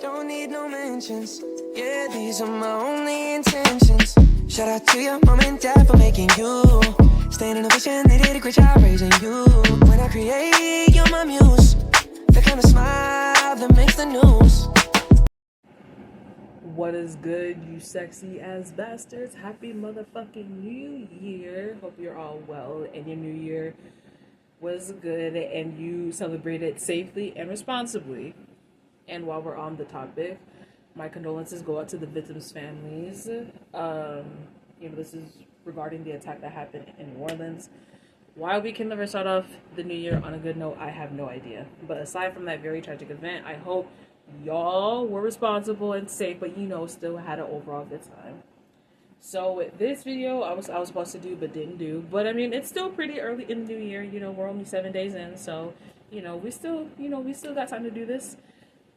Don't need no mentions. Yeah, these are my only intentions. Shout out to your mom and dad for making you. Staying in a vision, they did a great job raising you. When I create, you're my muse. The kind of smile that makes the news. What is good, you sexy ass bastards? Happy motherfucking New Year. Hope you're all well and your New Year was good and you celebrated safely and responsibly. And while we're on the topic, my condolences go out to the victims' families. This is regarding the attack that happened in New Orleans. Why we can never start off the new year on a good note, I have no idea. But aside from that very tragic event, I hope y'all were responsible and safe, but still had an overall good time. So this video I was supposed to do but didn't do. But I mean, it's still pretty early in the new year. We're only 7 days in, so we still got time to do this.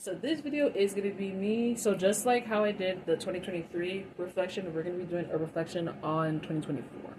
So this video is going to be me. So just like how I did the 2023 reflection, we're going to be doing a reflection on 2024.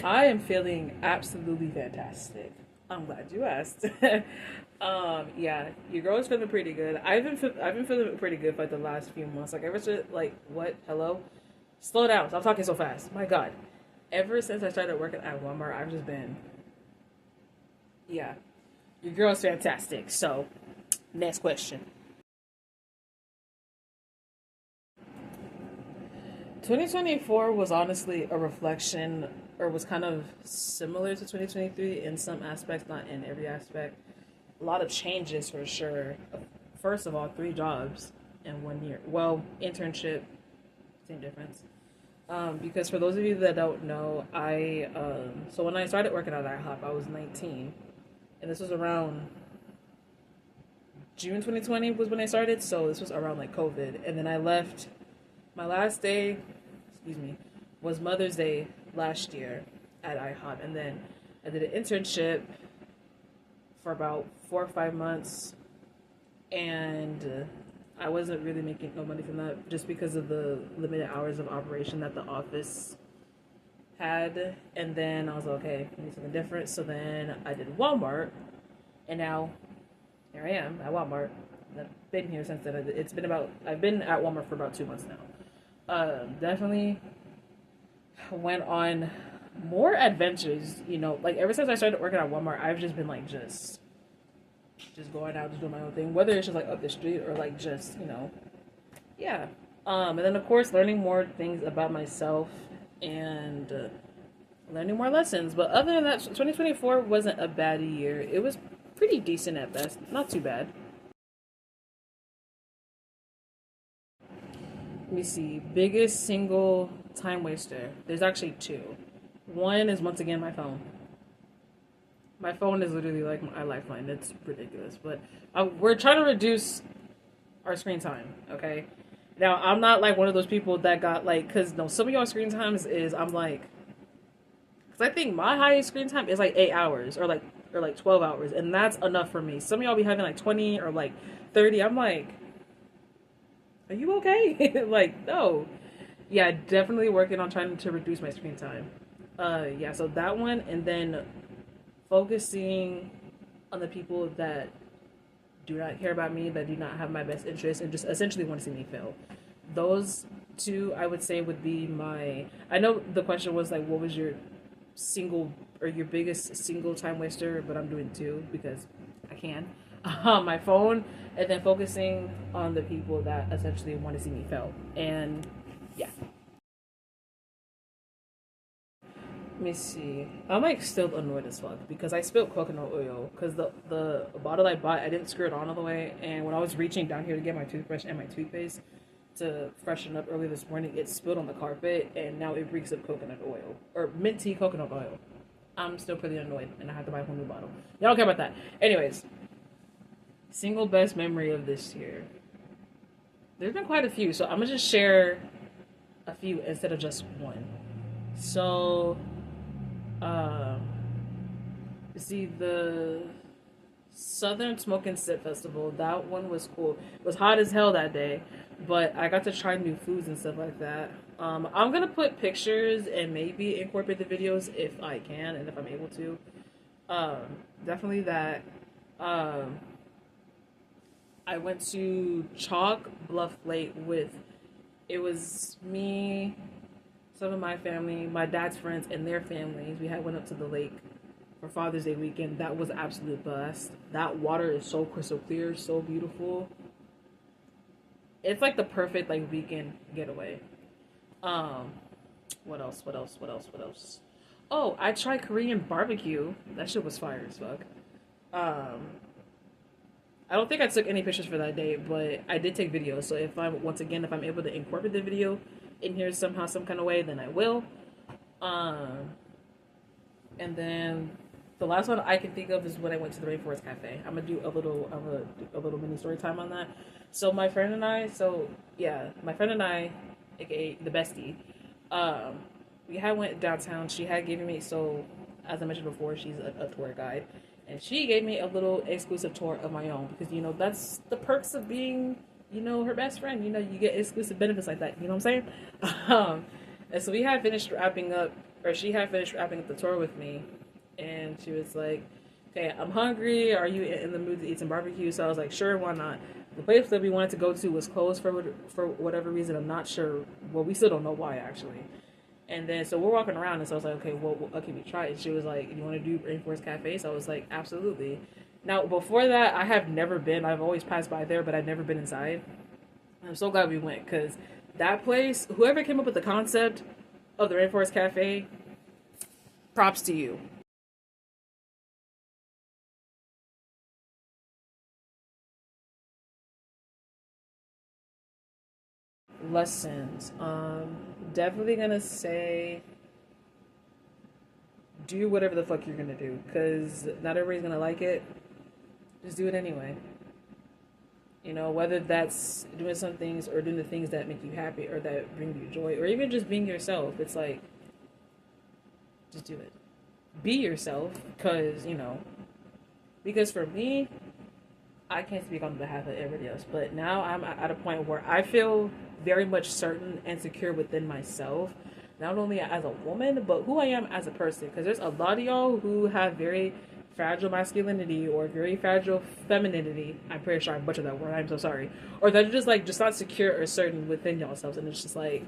I am feeling absolutely fantastic. I'm glad you asked. Yeah, your girl is feeling pretty good. I've been feeling pretty good for the last few months. Like ever since, what? Hello? Slow down. Stop talking so fast. My God. Ever since I started working at Walmart, I've just been... Yeah, your girl's fantastic. So, next question. 2024 was honestly a reflection, or was kind of similar to 2023 in some aspects, not in every aspect. A lot of changes for sure. First of all, 3 jobs in 1 year. Well, internship, same difference. Because for those of you that don't know, so when I started working at IHOP, I was 19. And this was around June 2020 was when I started. So this was around COVID. And then I left. My last day, was Mother's Day last year at IHOP. And then I did an internship for about 4 or 5 months. And I wasn't really making no money from that just because of the limited hours of operation that the office had. And then I was like, okay, I need something different. So then I did Walmart, and now here I am at Walmart. I've been here since then. I've been at Walmart for about 2 months now. Definitely went on more adventures, ever since I started working at Walmart, I've just been just going out, just doing my own thing, whether it's just up the street or yeah. And then of course learning more things about myself and learning more lessons. But other than that, 2024 wasn't a bad year. It was pretty decent at best, not too bad. Let me see. Biggest single time waster. There's actually 2. One is once again my phone. My phone is literally like my lifeline. It's ridiculous. But we're trying to reduce our screen time, okay? Now, I'm not one of those people that got because some of y'all screen times is, because I think my highest screen time is 8 hours or 12 hours, and that's enough for me. Some of y'all be having 20 or 30. I'm are you okay? No. Yeah, definitely working on trying to reduce my screen time. Yeah, so that one, and then focusing on the people that do not care about me, that do not have my best interest, and just essentially want to see me fail. Those 2, I would say, would be my... I know the question was what was your single or your biggest single time waster, but I'm doing 2 because I can. My phone, and then focusing on the people that essentially want to see me fail. And yeah. Let me see. I'm still annoyed as fuck because I spilled coconut oil because the bottle I bought, I didn't screw it on all the way, and when I was reaching down here to get my toothbrush and my toothpaste to freshen up early this morning, it spilled on the carpet, and now it reeks of coconut oil or minty coconut oil. I'm still pretty annoyed, and I have to buy a whole new bottle. Y'all don't care about that. Anyways, single best memory of this year. There's been quite a few, so I'm gonna just share a few instead of just one. So see, the Southern Smoke and Sip Festival, that one was cool. It was hot as hell that day, but I got to try new foods and stuff like that. I'm gonna put pictures and maybe incorporate the videos if I can and if I'm able to. Definitely that. Um, I went to Chalk Bluff Lake with, it was me, some of my family, my dad's friends, and their families. We had went up to the lake for Father's Day weekend. That was absolute blast. That water is so crystal clear, so beautiful. It's like the perfect like weekend getaway. Um, what else? What else? What else? What else? Oh, I tried Korean barbecue. That shit was fire as fuck. Um, I don't think I took any pictures for that day, but I did take videos. So if I'm once again if I'm able to incorporate the video in here somehow, some kind of way, then I will. Um, and then the last one I can think of is when I went to the Rainforest Cafe. I'm a little mini story time on that. So my friend and I, my friend and I, aka the bestie, um, we had went downtown. She had given me, so as I mentioned before, she's a tour guide, and she gave me a little exclusive tour of my own because that's the perks of being her best friend. You get exclusive benefits like that. You know what I'm saying? And so we had finished wrapping up, or she had finished wrapping up the tour with me, and she was like, "Okay, I'm hungry. Are you in the mood to eat some barbecue?" So I was like, "Sure, why not?" The place that we wanted to go to was closed for whatever reason. I'm not sure. Well, we still don't know why actually. And then so we're walking around, and so I was like, "Okay, well, okay, we try it." She was like, "You want to do Rainforest Cafe?" So I was like, "Absolutely." Now before that, I have never been. I've always passed by there, but I've never been inside. I'm so glad we went because that place, whoever came up with the concept of the Rainforest Cafe, props to you. Lessons. Definitely gonna say do whatever the fuck you're gonna do because not everybody's gonna like it. Just do it anyway. Whether that's doing some things or doing the things that make you happy or that bring you joy or even just being yourself. It's like, just do it. Be yourself because for me, I can't speak on behalf of everybody else, but now I'm at a point where I feel very much certain and secure within myself, not only as a woman, but who I am as a person. Because there's a lot of y'all who have very fragile masculinity or very fragile femininity. I'm pretty sure I butchered that word. I'm so sorry. Or that are just not secure or certain within yourselves, and it's just like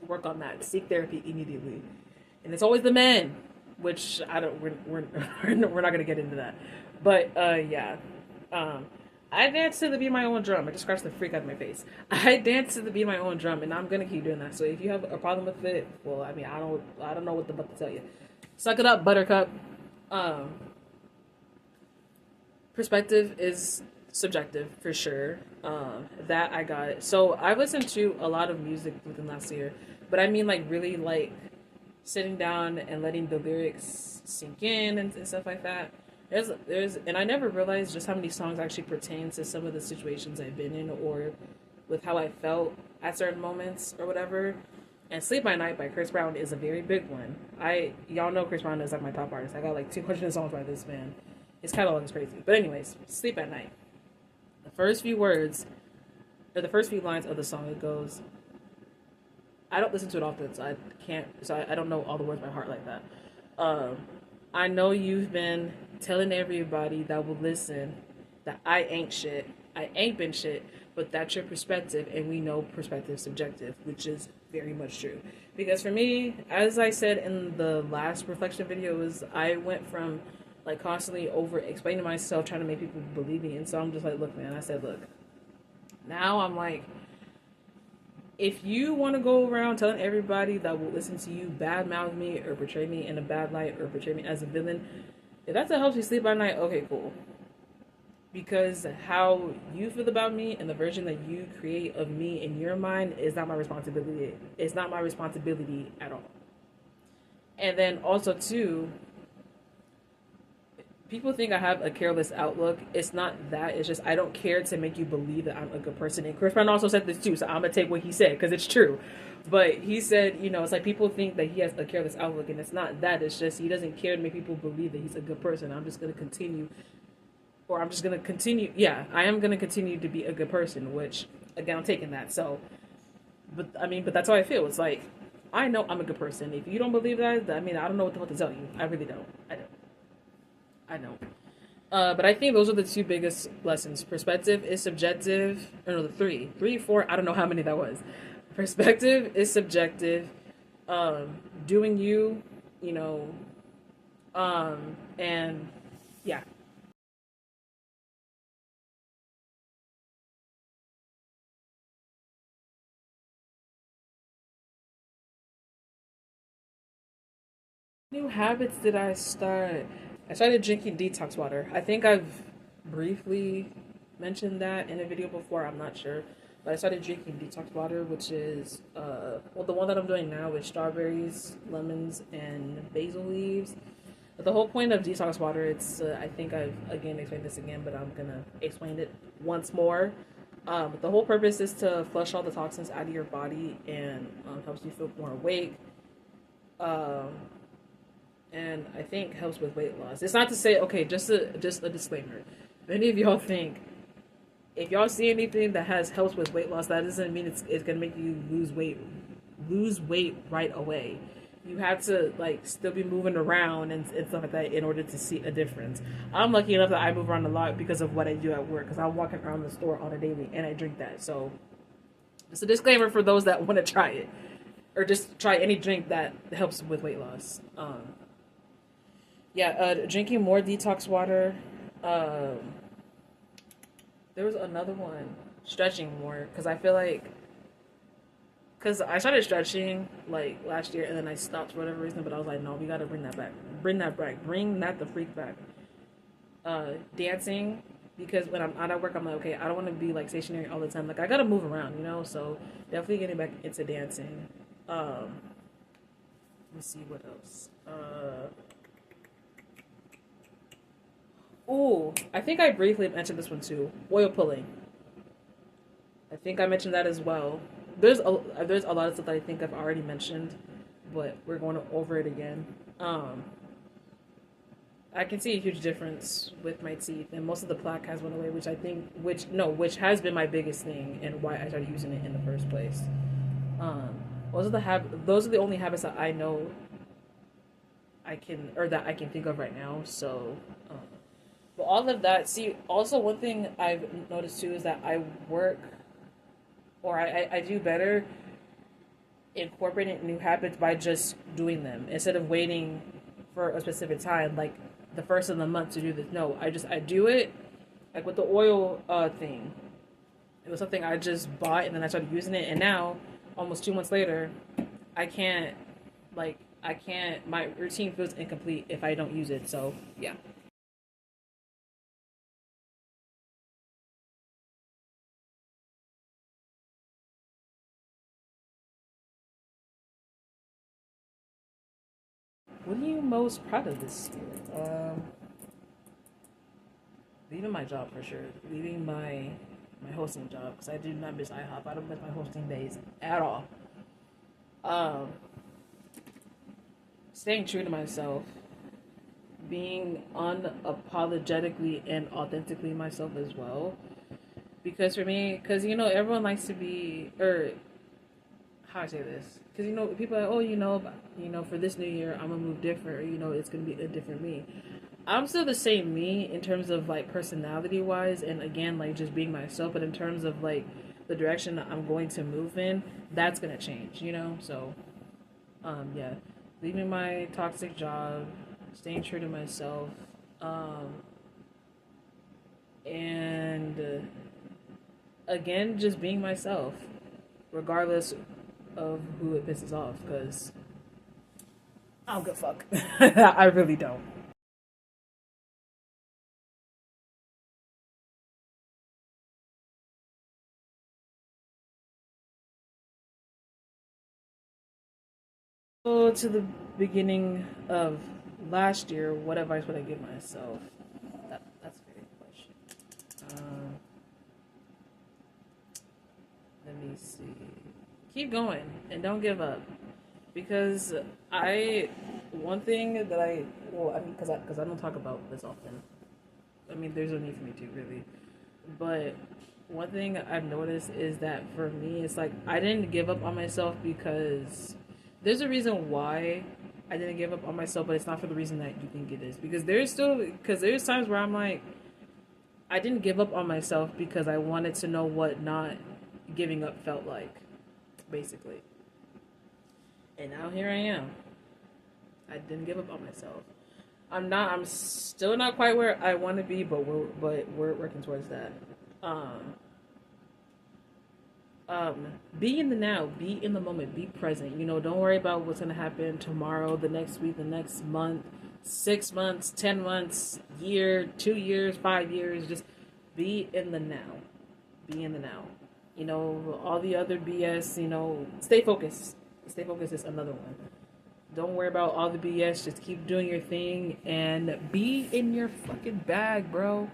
work on that. Seek therapy immediately. And it's always the men, which I don't. We're not gonna get into that, but yeah. Um, I dance to the beat of my own drum. I just scratched the freak out of my face. I dance to the beat of my own drum, and I'm gonna keep doing that. So if you have a problem with it, well, I mean, I don't know what the fuck to tell you. Suck it up, Buttercup. Um, Perspective is subjective for sure. That I got it. So I've listened to a lot of music within last year, but I mean like really like sitting down and letting the lyrics sink in and stuff like that. And I never realized just how many songs actually pertain to some of the situations I've been in or with how I felt at certain moments or whatever. And Sleep at Night by Chris Brown is a very big one. Y'all know Chris Brown is like my top artist. I got like 200 songs by this man. His catalog is crazy. But anyways, Sleep at Night. The first few words, or the first few lines of the song, it goes, I don't listen to it often, so I don't know all the words by heart like that. Um, I know you've been telling everybody that will listen that I ain't shit. I ain't been shit, but that's your perspective, and we know perspective is subjective, which is very much true. Because for me, as I said in the last reflection video, I went from like constantly over explaining myself, trying to make people believe me, and so I'm just like, look, man, I said, look, now I'm like, if you want to go around telling everybody that will listen to you badmouth me or portray me in a bad light or portray me as a villain, if that's what helps you sleep at night, okay, cool. Because how you feel about me and the version that you create of me in your mind is not my responsibility. It's not my responsibility at all. And then also too, people think I have a careless outlook. It's not that. It's just I don't care to make you believe that I'm a good person. And Chris Brown also said this too, so I'm gonna take what he said because it's true. But he said, it's like people think that he has a careless outlook, and it's not that. It's just he doesn't care to make people believe that he's a good person. I'm just gonna continue. Yeah, I am gonna continue to be a good person. Which again, I'm taking that. So, but that's how I feel. It's like I know I'm a good person. If you don't believe that, I don't know what the hell to tell you. I really don't. I don't. But I think those are the two biggest lessons. Perspective is subjective. Or no, the three, four. I don't know how many that was. Perspective is subjective. Doing you, you know, and yeah. New habits did I start? I started drinking detox water. I think I've briefly mentioned that in a video before. I'm not sure, but I started drinking detox water, which is well, the one that I'm doing now is strawberries, lemons, and basil leaves. But the whole point of detox water, it's I think I've again explained this again, but I'm gonna explain it once more. The whole purpose is to flush all the toxins out of your body and helps you feel more awake. Um, and I think helps with weight loss. It's not to say okay, just a disclaimer. If any of y'all think if y'all see anything that has helps with weight loss, that doesn't mean it's gonna make you lose weight right away. You have to like still be moving around and stuff like that in order to see a difference. I'm lucky enough that I move around a lot because of what I do at work. Because I'm walking around the store on a daily and I drink that. So it's a disclaimer for those that want to try it or just try any drink that helps with weight loss. Yeah, drinking more detox water. Um, there was another one, stretching more, because I feel like, because I started stretching like last year and then I stopped for whatever reason, but I was like, no, we gotta bring that back. Bring that back. Bring that the freak back. Dancing, because when I'm out at work, I'm like, okay, I don't want to be like stationary all the time. Like, I gotta move around, you know? So definitely getting back into dancing. Let me see what else. Ooh, I think I briefly mentioned this one too. Oil pulling. I think I mentioned that as well. There's a lot of stuff that I think I've already mentioned, but we're going over it again. Um, I can see a huge difference with my teeth, and most of the plaque has went away, which I think, which has been my biggest thing and why I started using it in the first place. Um, those are the only habits that I know that I can think of right now. So, um, but all of that. See, also one thing I've noticed too is that I work or I do better incorporating new habits by just doing them instead of waiting for a specific time, like the first of the month to do this. No, I do it like with the oil thing. It was something I just bought and then I started using it, and now almost 2 months later, I can't I can't. My routine feels incomplete if I don't use it. So yeah. What are you most proud of this year? Leaving my job for sure. Leaving my hosting job because I do not miss IHOP. I don't miss my hosting days at all. Um, Staying true to myself, being unapologetically and authentically myself as well. Because for me, because everyone likes to be, or how I say this, because people are like, oh, for this new year I'm gonna move different, or it's gonna be a different me. I'm still the same me in terms of like personality wise, and again like just being myself. But in terms of like the direction that I'm going to move in, that's gonna change. So, yeah, leaving my toxic job, staying true to myself, um, and again just being myself, regardless of who it pisses off. Because I don't give a fuck. I really don't. So to the beginning of last year, what advice would I give myself? That's a very good question. Let me see. Keep going and don't give up, because one thing that because I don't talk about this often. I mean, there's no need for me to really, but one thing I've noticed is that for me, it's like I didn't give up on myself because there's a reason why I didn't give up on myself, but it's not for the reason that you think it is. Because there's times where I'm like, I didn't give up on myself because I wanted to know what not giving up felt like, basically. And now here I am. I didn't give up on myself. I'm still not quite where I want to be, but we're working towards that. Be in the now, be in the moment, be present. You know, don't worry about what's gonna happen tomorrow, the next week, the next month, 6 months, 10 months, year, 2 years, 5 years. Just be in the now. Be in the now. You know, all the other BS, you know, stay focused. Stay focused is another one. Don't worry about all the BS. Just keep doing your thing and be in your fucking bag, bro.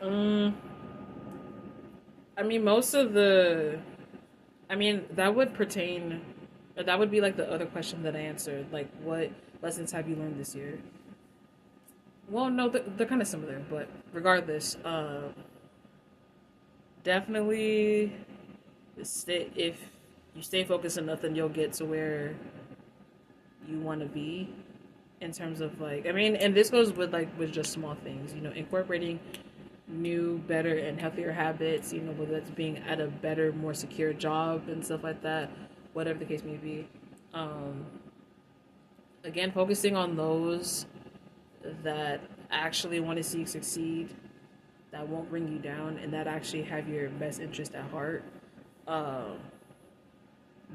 Um, I mean, most of the, I mean, that would pertain, that would be like the other question that I answered. Like, what lessons have you learned this year? Well, no, they're kind of similar, but regardless, definitely stay, if you stay focused enough, then you'll get to where you want to be in terms of like, I mean, and this goes with like, with just small things, you know, incorporating new, better, and healthier habits, you know, whether that's being at a better, more secure job and stuff like that, whatever the case may be. Again, focusing on those that actually want to see you succeed, that won't bring you down, and that actually have your best interest at heart.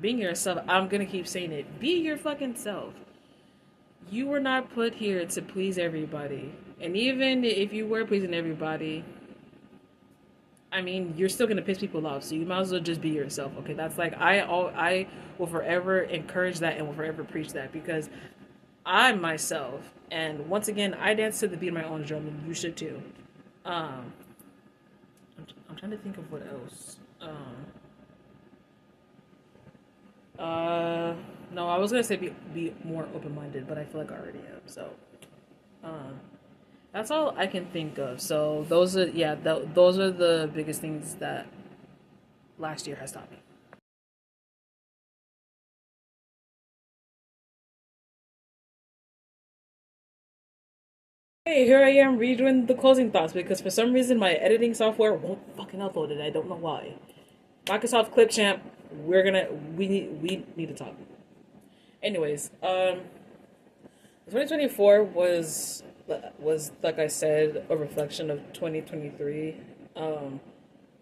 Being yourself, I'm gonna keep saying it. Be your fucking self. You were not put here to please everybody. And even if you were pleasing everybody, I mean, you're still gonna piss people off. So you might as well just be yourself. Okay, that's like I will forever encourage that and will forever preach that, because I'm myself. And once again, I dance to the beat of my own drum, and you should too. I'm trying to think of what else. No, I was gonna say be more open minded, but I feel like I already am. So, that's all I can think of. So those are those are the biggest things that last year has taught me. Hey, here I am redoing the closing thoughts because for some reason my editing software won't fucking upload it. I don't know why. Microsoft Clipchamp, we need to talk. Anyways, 2024 was like I said, a reflection of 2023.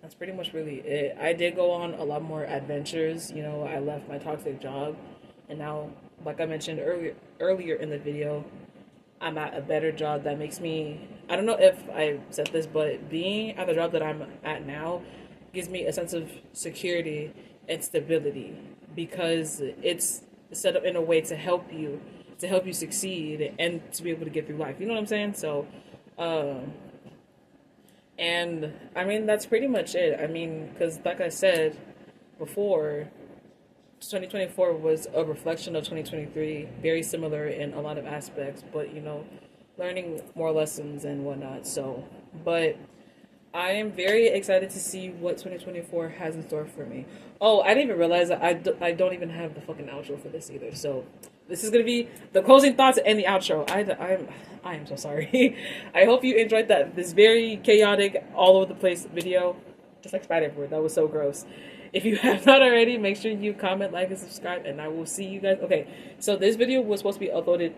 That's pretty much really it. I did go on a lot more adventures. You know, I left my toxic job, and now, like I mentioned earlier in the video, I'm at a better job that makes me. I don't know if I said this, but being at the job that I'm at now gives me a sense of security and stability because it's set up in a way to help you succeed and to be able to get through life. You know what I'm saying? So, and I mean, that's pretty much it. I mean, because like I said before, 2024 was a reflection of 2023, very similar in a lot of aspects, but you know, learning more lessons and whatnot. So, but I am very excited to see what 2024 has in store for me. Oh, I didn't even realize that I don't even have the fucking outro for this either. So this is going to be the closing thoughts and the outro. I am so sorry. I hope you enjoyed this very chaotic, all over the place video. Just like Spider-Man, that was so gross. If you have not already, make sure you comment, like, and subscribe, and I will see you guys. Okay, so this video was supposed to be uploaded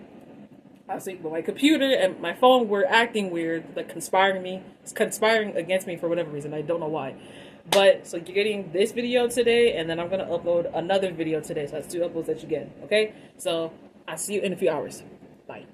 last week, but my computer and my phone were acting weird, like conspiring against me for whatever reason. I don't know why. But, so you're getting this video today, and then I'm going to upload another video today. So that's 2 uploads that you get, okay? So, I'll see you in a few hours. Bye.